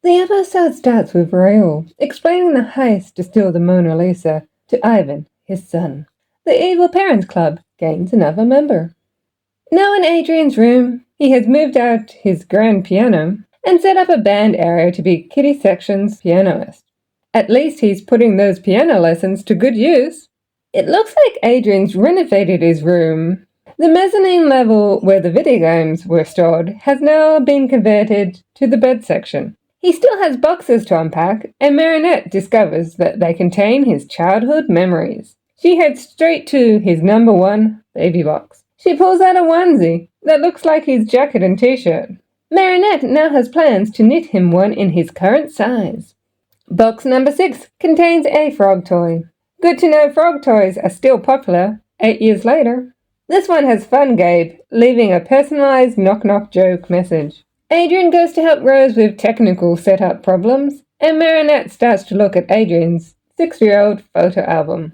The episode starts with Raoul explaining the heist to steal the Mona Lisa to Ivan, his son. The Evil Parents Club gains another member. Now in Adrien's room, he has moved out his grand piano and set up a band area to be Kitty Section's pianist. At least he's putting those piano lessons to good use. It looks like Adrien's renovated his room. The mezzanine level where the video games were stored has now been converted to the bed section. He still has boxes to unpack, and Marinette discovers that they contain his childhood memories. She heads straight to his number 1 baby box. She pulls out a onesie that looks like his jacket and t-shirt. Marinette now has plans to knit him one in his current size. Box number 6 contains a frog toy. Good to know frog toys are still popular 8 years later. This one has Fun Gabe, leaving a personalized knock-knock joke message. Adrien goes to help Rose with technical setup problems, and Marinette starts to look at Adrien's 6-year-old photo album.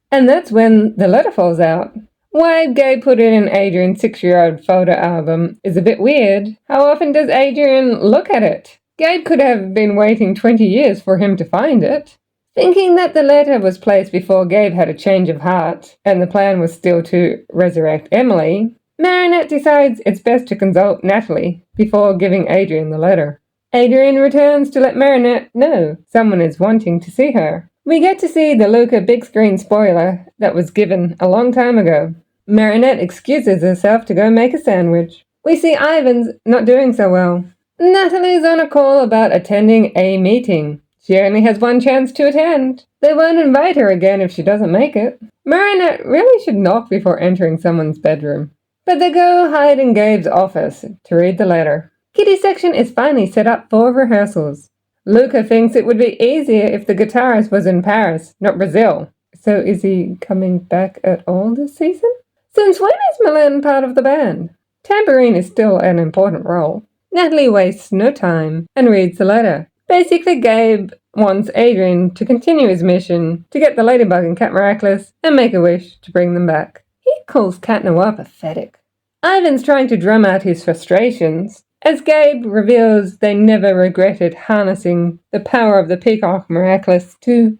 And that's when the letter falls out. Why Gabe put it in Adrien's 6-year-old photo album is a bit weird. How often does Adrien look at it? Gabe could have been waiting 20 years for him to find it. Thinking that the letter was placed before Gabe had a change of heart, and the plan was still to resurrect Emily, Marinette decides it's best to consult Natalie before giving Adrien the letter. Adrien returns to let Marinette know someone is wanting to see her. We get to see the Luca big screen spoiler that was given a long time ago. Marinette excuses herself to go make a sandwich. We see Ivan's not doing so well. Natalie's on a call about attending a meeting. She only has one chance to attend. They won't invite her again if she doesn't make it. Marinette really should knock before entering someone's bedroom. But they go hide in Gabe's office to read the letter. Kitty Section is finally set up for rehearsals. Luca thinks it would be easier if the guitarist was in Paris, not Brazil. So is he coming back at all this season? Since when is Milan part of the band? Tambourine is still an important role. Natalie wastes no time and reads the letter. Basically, Gabe wants Adrien to continue his mission to get the Ladybug and Cat Miraculous and make a wish to bring them back. He calls Cat Noir pathetic. Ivan's trying to drum out his frustrations, as Gabe reveals they never regretted harnessing the power of the Peacock Miraculous to...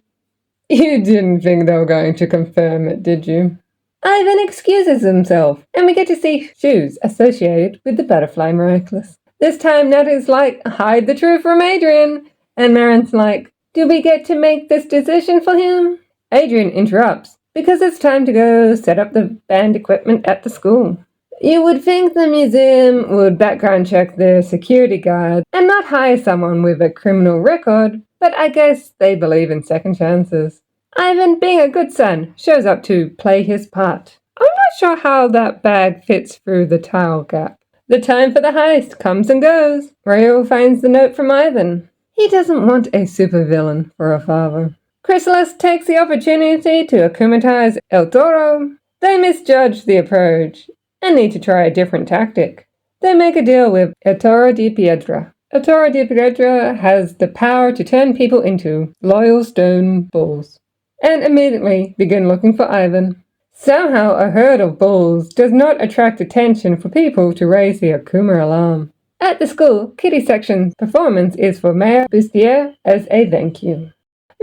You didn't think they were going to confirm it, did you? Ivan excuses himself, and we get to see shoes associated with the Butterfly Miraculous. This time Natalie's like, hide the truth from Adrien, and Marin's like, do we get to make this decision for him? Adrien interrupts, because it's time to go set up the band equipment at the school. You would think the museum would background check their security guard and not hire someone with a criminal record, but I guess they believe in second chances. Ivan, being a good son, shows up to play his part. I'm not sure how that bag fits through the tile gap. The time for the heist comes and goes. Raoul finds the note from Ivan. He doesn't want a supervillain for a father. Chrysalis takes the opportunity to akumatize El Toro. They misjudge the approach and need to try a different tactic. They make a deal with Toro De Piedra. Toro De Piedra has the power to turn people into loyal stone bulls, and immediately begin looking for Ivan. Somehow a herd of bulls does not attract attention for people to raise the Akuma alarm. At the school, Kitty Section's performance is for Mayor Bustier as a thank you.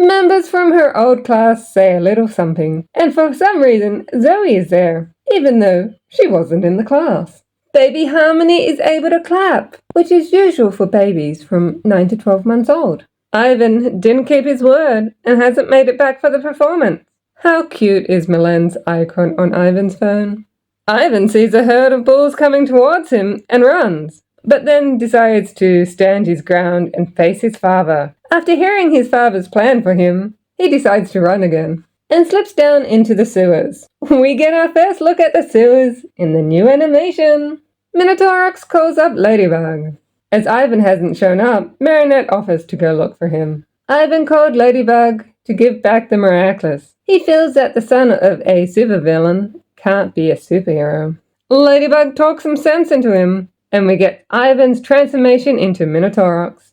Members from her old class say a little something, and for some reason Zoe is there, even though she wasn't in the class. Baby Harmony is able to clap, which is usual for babies from 9 to 12 months old. Ivan didn't keep his word and hasn't made it back for the performance. How cute is Milan's icon on Ivan's phone? Ivan sees a herd of bulls coming towards him and runs, but then decides to stand his ground and face his father. After hearing his father's plan for him, he decides to run again and slips down into the sewers. We get our first look at the sewers in the new animation. Minotaurox calls up Ladybug. As Ivan hasn't shown up, Marinette offers to go look for him. Ivan called Ladybug to give back the Miraculous. He feels that the son of a supervillain can't be a superhero. Ladybug talks some sense into him, and we get Ivan's transformation into Minotaurox.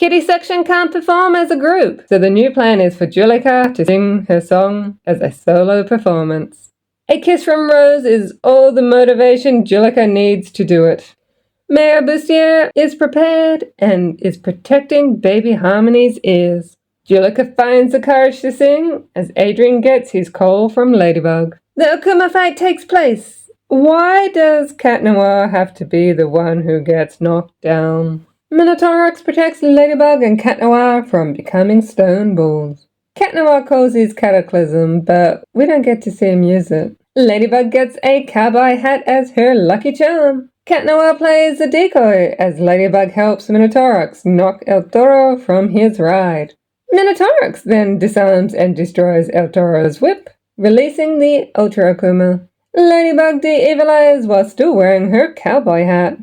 Kitty section can't perform as a group, so the new plan is for Juleka to sing her song as a solo performance. A kiss from Rose is all the motivation Juleka needs to do it. Mayor Bustier is prepared and is protecting baby Harmony's ears. Juleka finds the courage to sing as Adrien gets his call from Ladybug. The Akuma fight takes place. Why does Cat Noir have to be the one who gets knocked down? Minotaurox protects Ladybug and Cat Noir from becoming stone balls. Cat Noir calls his cataclysm, but we don't get to see him use it. Ladybug gets a cowboy hat as her lucky charm. Cat Noir plays a decoy as Ladybug helps Minotaurox knock El Toro from his ride. Minotaurox then disarms and destroys El Toro's whip, releasing the Ultra Akuma. Ladybug de-evilizes while still wearing her cowboy hat.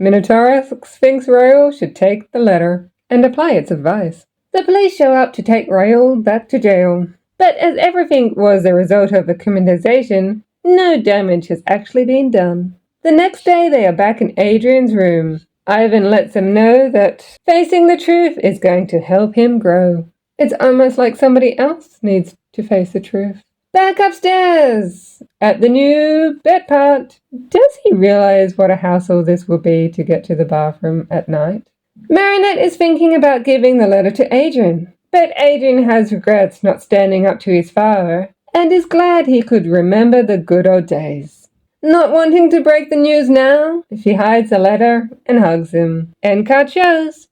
Minotaurox thinks Royal should take the letter and apply its advice. The police show up to take Royal back to jail. But as everything was a result of akumatization, no damage has actually been done. The next day they are back in Adrien's room. Ivan lets him know that facing the truth is going to help him grow. It's almost like somebody else needs to face the truth. Back upstairs! At the new bed part, does he realize what a hassle this will be to get to the bathroom at night? Marinette is thinking about giving the letter to Adrien, but Adrien has regrets not standing up to his father and is glad he could remember the good old days. Not wanting to break the news now, she hides the letter and hugs him. End card shows.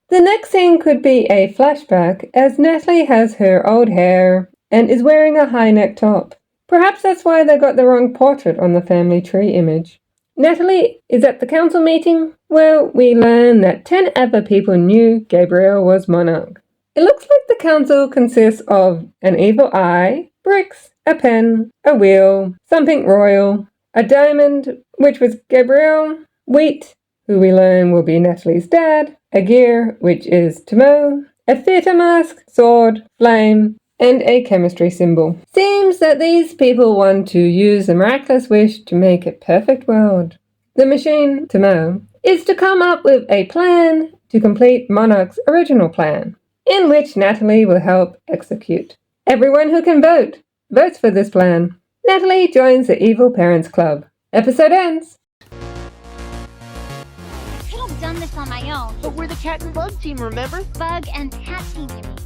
The next scene could be a flashback as Natalie has her old hair and is wearing a high-neck top. Perhaps that's why they got the wrong portrait on the family tree image. Natalie is at the council meeting where we learn that 10 other people knew Gabriel was monarch. It looks like the council consists of an evil eye, bricks, a pen, a wheel, something royal, a diamond, which was Gabriel, wheat, who we learn will be Natalie's dad, a gear, which is Tomo, a theatre mask, sword, flame, and a chemistry symbol. Seems that these people want to use the miraculous wish to make a perfect world. The machine, Tomo, is to come up with a plan to complete Monarch's original plan, in which Natalie will help execute. Everyone who can vote votes for this plan. Natalie joins the Evil Parents Club. Episode ends. I could have done this on my own. But we're the cat and bug team, remember? Bug and cat team, you mean?